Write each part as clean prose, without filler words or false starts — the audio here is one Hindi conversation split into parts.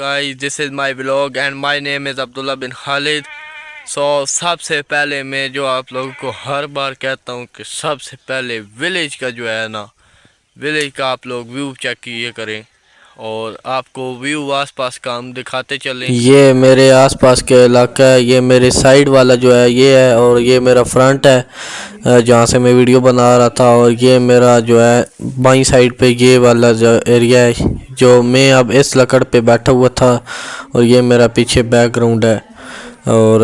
guys, this is my vlog and my name is Abdullah bin Khalid। सबसे पहले मैं जो आप लोगों को हर बार कहता हूँ कि सबसे पहले विलेज का जो है ना, विलेज का आप लोग व्यू चेक किए करें और आपको व्यू आसपास का हम दिखाते चलें। ये मेरे आसपास के इलाका है, ये मेरे साइड वाला जो है ये है और ये मेरा फ्रंट है जहाँ से मैं वीडियो बना रहा था, और ये मेरा जो है बाईं साइड पे ये वाला जो एरिया है जो मैं अब इस लकड़ पे बैठा हुआ था, और ये मेरा पीछे बैकग्राउंड है। और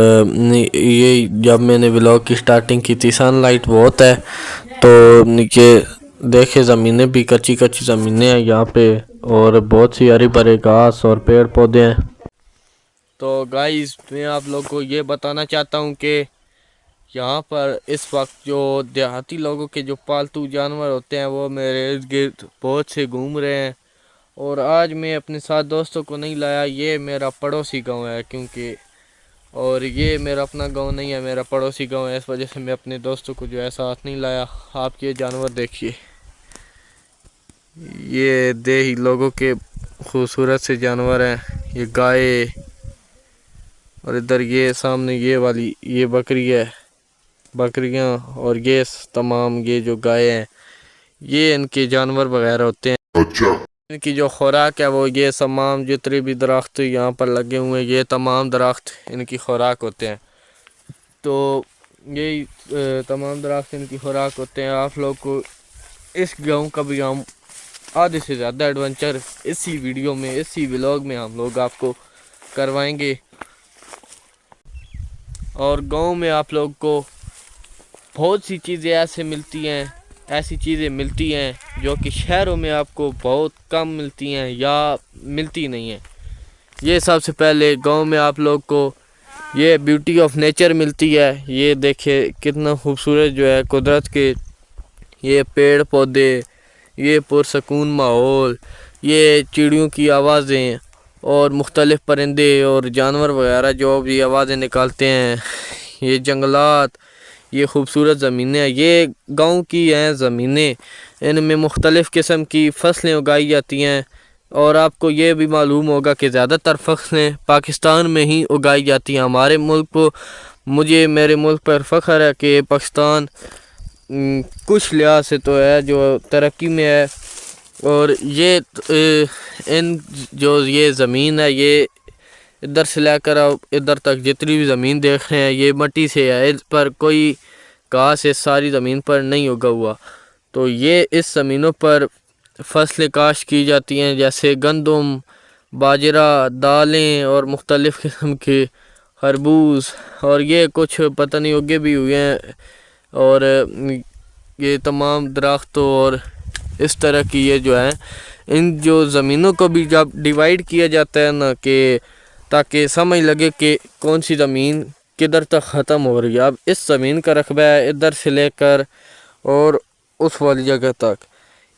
ये जब मैंने व्लॉग की स्टार्टिंग की थी सनलाइट बहुत है, तो नीचे देखे ज़मीनें भी कच्ची कच्ची ज़मीनें हैं यहाँ पे, और बहुत सी हरी भरे घास और पेड़ पौधे हैं। तो गाइस मैं आप लोग को ये बताना चाहता हूँ कि यहाँ पर इस वक्त जो देहाती लोगों के जो पालतू जानवर होते हैं वो मेरे इर्द गिर्द बहुत से घूम रहे हैं। और आज मैं अपने साथ दोस्तों को नहीं लाया, ये मेरा पड़ोसी गांव है क्योंकि, और ये मेरा अपना गांव नहीं है, मेरा पड़ोसी गांव है, इस वजह से मैं अपने दोस्तों को जो है साथ नहीं लाया। आप ये जानवर देखिए, ये देही लोगों के खूबसूरत से जानवर हैं, ये गाय, और इधर ये सामने ये वाली ये बकरी है, बकरियां, और ये तमाम ये जो गाय हैं ये इनके जानवर वगैरह होते हैं। अच्छा। इनकी जो खुराक है वो ये तमाम जितने भी दरख्त यहाँ पर लगे हुए हैं ये तमाम दरख्त इनकी खुराक होते हैं। तो ये तमाम दरख्त इनकी खुराक होते हैं। आप लोग को इस गांव का भी हम आधे से ज़्यादा एडवेंचर इसी वीडियो में, इसी व्लॉग में हम लोग आपको करवाएंगे। और गांव में आप लोग को बहुत सी चीज़ें ऐसी चीज़ें मिलती हैं जो कि शहरों में आपको बहुत कम मिलती हैं या मिलती नहीं हैं। ये सबसे पहले गांव में आप लोग को ये ब्यूटी ऑफ नेचर मिलती है। ये देखिए कितना खूबसूरत जो है कुदरत के ये पेड़ पौधे, ये पुरसकून माहौल, ये चिड़ियों की आवाज़ें और मुख्तलिफ़ परिंदे और जानवर वगैरह जो भी आवाज़ें निकालते हैं, ये जंगलात, ये खूबसूरत ज़मीनें, ये गांव की हैं ज़मीनें, इनमें मुख्तलिफ़ किस्म की फसलें उगाई जाती हैं। और आपको ये भी मालूम होगा कि ज़्यादातर फसलें पाकिस्तान में ही उगाई जाती हैं। हमारे मुल्क को, मुझे मेरे मुल्क पर फ़ख्र है कि पाकिस्तान कुछ लिहाज से तो है जो तरक्की में है। और ये इन जो ये ज़मीन है ये इधर से लेकर इधर तक जितनी भी ज़मीन देख रहे हैं ये मिट्टी से है, इस पर कोई घास इस सारी ज़मीन पर नहीं उगा हुआ। तो ये इस ज़मीनों पर फसलें काश्त की जाती हैं जैसे गंदम, बाजरा, दालें और मुख्तलिफ़ किस्म के खरबूज, और ये कुछ पता नहीं उगे भी हुए हैं। और ये तमाम दरख्त और इस तरह की ये जो है इन जो ज़मीनों को भी जब डिवाइड किया जाता है ना, कि ताकि समझ लगे कि कौन सी ज़मीन किधर तक ख़त्म हो रही है। अब इस ज़मीन का रकबा है इधर से लेकर और उस वाली जगह तक,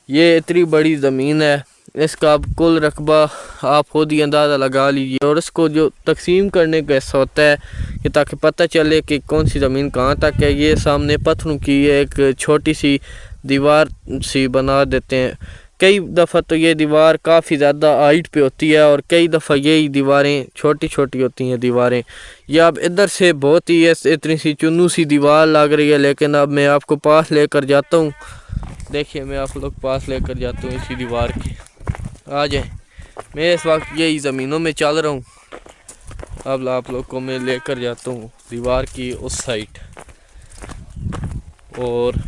ये इतनी बड़ी ज़मीन है, इसका अब कुल रकबा आप खुद ही अंदाज़ा लगा लीजिए। और इसको जो तकसीम करने का ऐसा होता है कि ताकि पता चले कि कौन सी ज़मीन कहाँ तक है, ये सामने पत्थरों की एक छोटी सी दीवार सी बना देते हैं। कई दफ़ा तो ये दीवार काफ़ी ज़्यादा हाइट पे होती है और कई दफ़ा यही दीवारें छोटी छोटी होती हैं दीवारें। या अब इधर से बहुत ही इतनी सी चुन्नू सी दीवार लग रही है, लेकिन अब मैं आपको पास लेकर जाता हूँ। देखिए मैं आप लोग पास लेकर जाता हूँ इसी दीवार के, आ जाए। मैं इस वक्त यही ज़मीनों में चल रहा हूँ, अब आप लोग को मैं लेकर जाता हूँ दीवार की उस साइड। और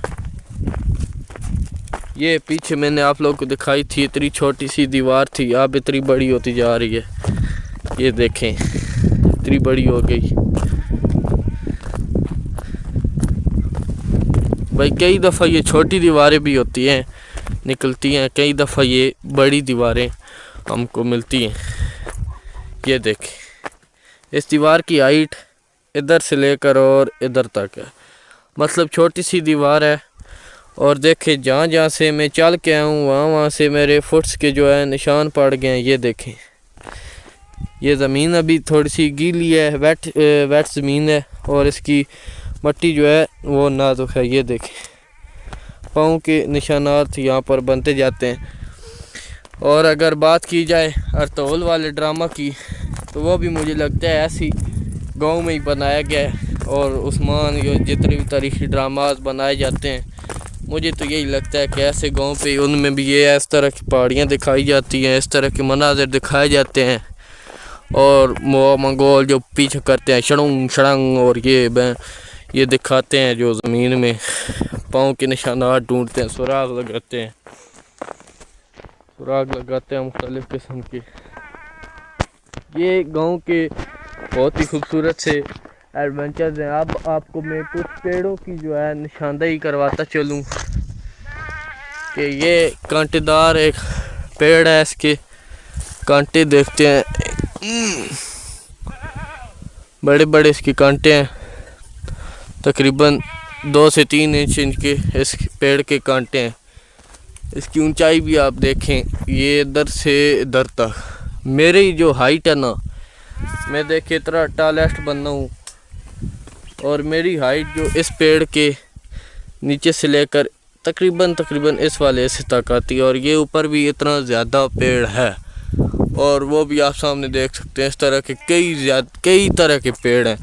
ये पीछे मैंने आप लोगों को दिखाई थी इतनी छोटी सी दीवार थी, अब इतनी बड़ी होती जा रही है। ये देखें इतनी बड़ी हो गई भाई। कई दफ़ा ये छोटी दीवारें भी होती हैं निकलती हैं, कई दफ़ा ये बड़ी दीवारें हमको मिलती हैं। ये देखें इस दीवार की हाइट इधर से लेकर और इधर तक है, मतलब छोटी सी दीवार है। और देखें जहाँ जहाँ से मैं चल के आया हूँ वहाँ से मेरे फुट्स के जो है निशान पड़ गए हैं। ये देखें ये ज़मीन अभी थोड़ी सी गीली है, वेट ज़मीन है, और इसकी मिट्टी जो है वो नाजुक है। ये देखें पाँव के निशानात यहाँ पर बनते जाते हैं। और अगर बात की जाए अर्तोल वाले ड्रामा की, तो वो भी मुझे लगता है ऐसी गांव में ही बनाया गया है। और उस्मान ये जितने भी तारीखी ड्रामाज बनाए जाते हैं, मुझे तो यही लगता है कि ऐसे गांव पे उनमें भी ये इस तरह की पहाड़ियाँ दिखाई जाती हैं, इस तरह के मनाजिर दिखाए जाते हैं। और वो मंगोल जो पीछे करते हैं शड़ंग शड़ंग, और ये दिखाते हैं जो ज़मीन में पाँव के निशानात ढूंढते हैं, सुराग लगाते हैं मुख्तलिफ़ किस्म के। ये गांव के बहुत ही खूबसूरत से एडवेंचर्स हैं। अब आपको मैं कुछ पेड़ों की जो है निशानदेही करवाता चलूँ कि ये कांटेदार एक पेड़ है, इसके कांटे देखते हैं, बड़े बड़े इसके कांटे हैं, तकरीबन 2 से 3 इंच इनके इस पेड़ के कांटे हैं। इसकी ऊंचाई भी आप देखें, ये इधर से इधर तक। मेरी जो हाइट है ना, मैं देखे इतना टॉलेस्ट बनना हूँ, और मेरी हाइट जो इस पेड़ के नीचे से लेकर तकरीबन इस वाले से तक आती है। और ये ऊपर भी इतना ज़्यादा पेड़ है, और वो भी आप सामने देख सकते हैं। इस तरह के कई तरह के पेड़ हैं।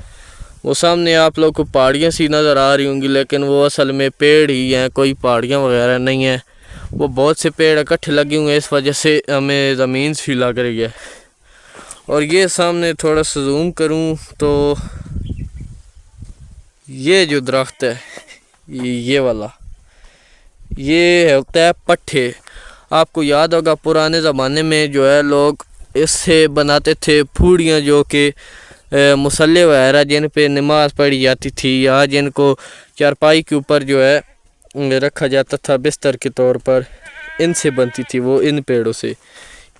वो सामने आप लोग को पहाड़ियाँ सी नज़र आ रही होंगी, लेकिन वो असल में पेड़ ही हैं, कोई पहाड़ियाँ वगैरह नहीं हैं। वो बहुत से पेड़ इकट्ठे लगे हुए हैं, इस वजह से हमें ज़मीन सी लग रही है। और ये सामने थोड़ा सा जूम करूँ तो ये जो दरख्त है, ये वाला, ये होता है पट्ठे। आपको याद होगा पुराने ज़माने में जो है लोग इससे बनाते थे फूड़ियाँ, जो कि मुसल्ले वगैरह जिन पे नमाज पढ़ी जाती थी, या जिनको चारपाई के ऊपर जो है रखा जाता था बिस्तर के तौर पर, इनसे बनती थी वो, इन पेड़ों से।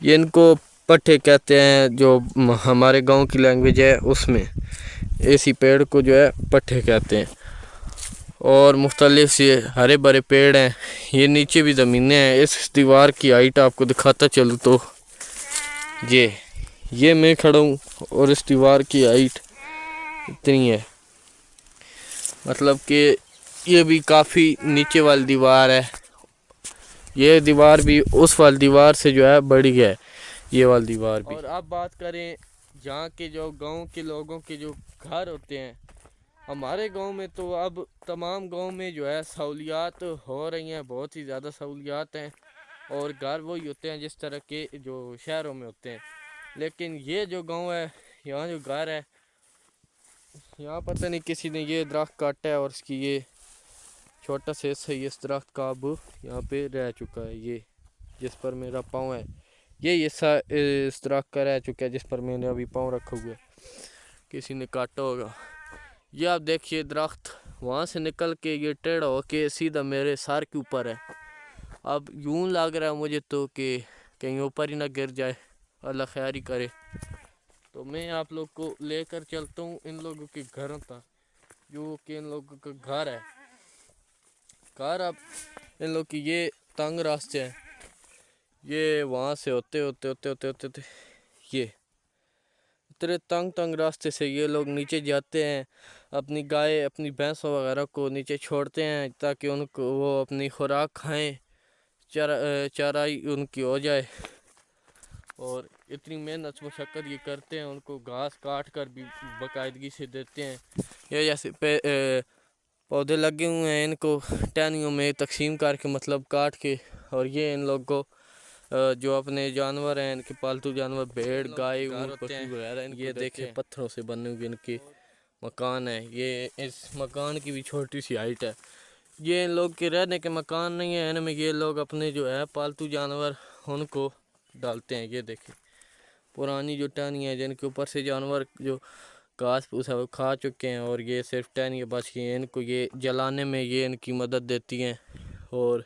ये इनको पट्ठे कहते हैं, जो हमारे गांव की लैंग्वेज है उसमें इसी पेड़ को जो है पट्ठे कहते हैं। और मुख्तलिफ से हरे भरे पेड़ हैं। ये नीचे भी ज़मीनें हैं। इस दीवार की हाइट आपको दिखाता चलूँ तो ये मैं खड़ा हूँ, और इस दीवार की हाइट इतनी है, मतलब कि ये भी काफ़ी नीचे वाली दीवार है। ये दीवार भी उस वाली दीवार से जो है बड़ी है, ये वाली दीवार भी। और अब बात करें जहाँ के जो गांव के लोगों के जो घर होते हैं, हमारे गांव में तो अब तमाम गांव में जो है सहूलियात हो रही हैं, बहुत ही ज़्यादा सहूलियात हैं, और घर वही होते हैं जिस तरह के जो शहरों में होते हैं। लेकिन ये जो गांव है, यहाँ जो घर है, यहाँ पता नहीं किसी ने ये दरख्त काटा है, और इसकी ये छोटा से सही इस दरख्त का अब यहाँ पे रह चुका है। ये जिस पर मेरा पाँव है, ये इस दरख्त का रह चुका है जिस पर मैंने अभी पाँव रखा हुआ है, किसी ने काटा होगा। ये आप देखिए दरख्त वहाँ से निकल के ये टेढ़ा होके सीधा मेरे सर के ऊपर है। अब यूं लग रहा है मुझे तो कि कहीं ऊपर ही ना गिर जाए, अल्लाह खैर ही करे। तो मैं आप लोग को लेकर चलता हूँ इन लोगों के घरों तक, जो कि इन लोगों का घर है। घर अब इन लोग की ये तंग रास्ते हैं, ये वहाँ से होते ये इतने तंग रास्ते से ये लोग नीचे जाते हैं, अपनी गाय अपनी भैंसों वगैरह को नीचे छोड़ते हैं ताकि उनको वो अपनी खुराक खाएं, चराई उनकी हो जाए। और इतनी मेहनत मशक्क़त ये करते हैं, उनको घास काट कर भी बाकायदगी से देते हैं। ये जैसे पौधे लगे हुए हैं, इनको टहनियों में तकसीम करके, मतलब काट के, और ये इन लोग को जो अपने जानवर हैं, इनके पालतू जानवर भेड़ गाय पशु वगैरह, ये देखें पत्थरों से बने हुए इनके मकान है। ये इस मकान की भी छोटी सी हाइट है। ये इन लोग के रहने के मकान नहीं है, इनमें ये लोग अपने जो है पालतू जानवर उनको डालते हैं। ये देखें पुरानी जो टहनियाँ हैं जिनके ऊपर से जानवर जो घास फूस है वो खा चुके हैं, और ये सिर्फ टहनियाँ बच गई हैं। इनको ये जलाने में ये इनकी मदद देती हैं। और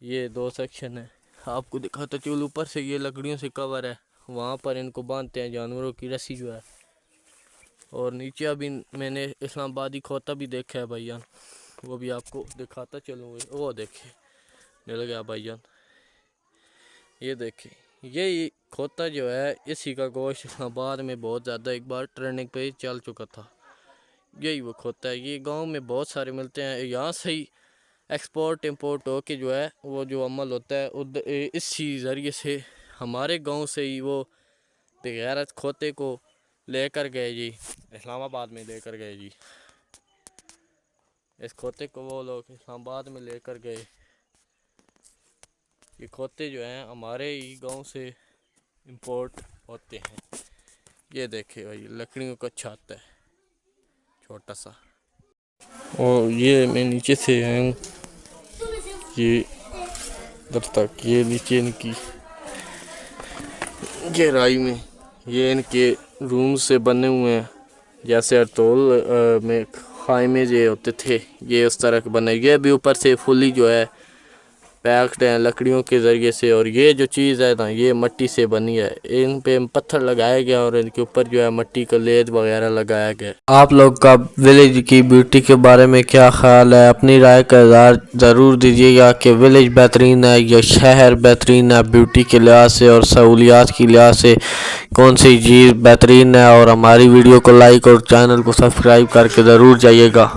ये 2 सेक्शन है, आपको दिखाता चलो। ऊपर से ये लकड़ियों से कवर है, वहाँ पर इनको बांधते हैं जानवरों की रस्सी जो है। और नीचे अभी मैंने इस्लामाबादी खोता भी देखा है भाईजान, वो भी आपको दिखाता चलूँ। वो देखिए मिल गया भाईजान, ये देखिए ये खोता जो है, इसी का गोश्त इस्लामाबाद में बहुत ज़्यादा एक बार ट्रेंडिंग पे चल चुका था। यही वो खोता है। ये गांव में बहुत सारे मिलते हैं, यहाँ से ही एक्सपोर्ट इंपोर्ट हो के जो है वो जो अमल होता है इसी ज़रिए से हमारे गांव से ही वो बेगैरत खोते को लेकर गए जी, इस्लामाबाद में लेकर गए जी। इस खोते को वो लोग इस्लामाबाद में लेकर गए। ये खोते जो हैं हमारे ही गांव से इंपोर्ट होते हैं। ये देखे भाई लकड़ियों का छत है छोटा सा, और ये मैं नीचे से आया हूँ ये इधर तक, ये नीचे इनकी गहराई में ये इनके रूम से बने हुए हैं, जैसे अरतोल में खाइमे जो होते थे ये उस तरह के बने। ये भी ऊपर से फुली जो है पैक्ड हैं लकड़ियों के ज़रिए से। और ये जो चीज़ है ना ये मट्टी से बनी है, इन पे पत्थर लगाया गया और इनके ऊपर जो है मट्टी का लेद वगैरह लगाया गया। आप लोग का विलेज की ब्यूटी के बारे में क्या ख्याल है? अपनी राय का इज़हार ज़रूर दीजिएगा कि विलेज बेहतरीन है या शहर बेहतरीन है ब्यूटी के लिहाज से और सहूलियात की लिहाज से, कौन सी चीज़ बेहतरीन है। और हमारी वीडियो को लाइक और चैनल को सब्सक्राइब करके ज़रूर जाइएगा।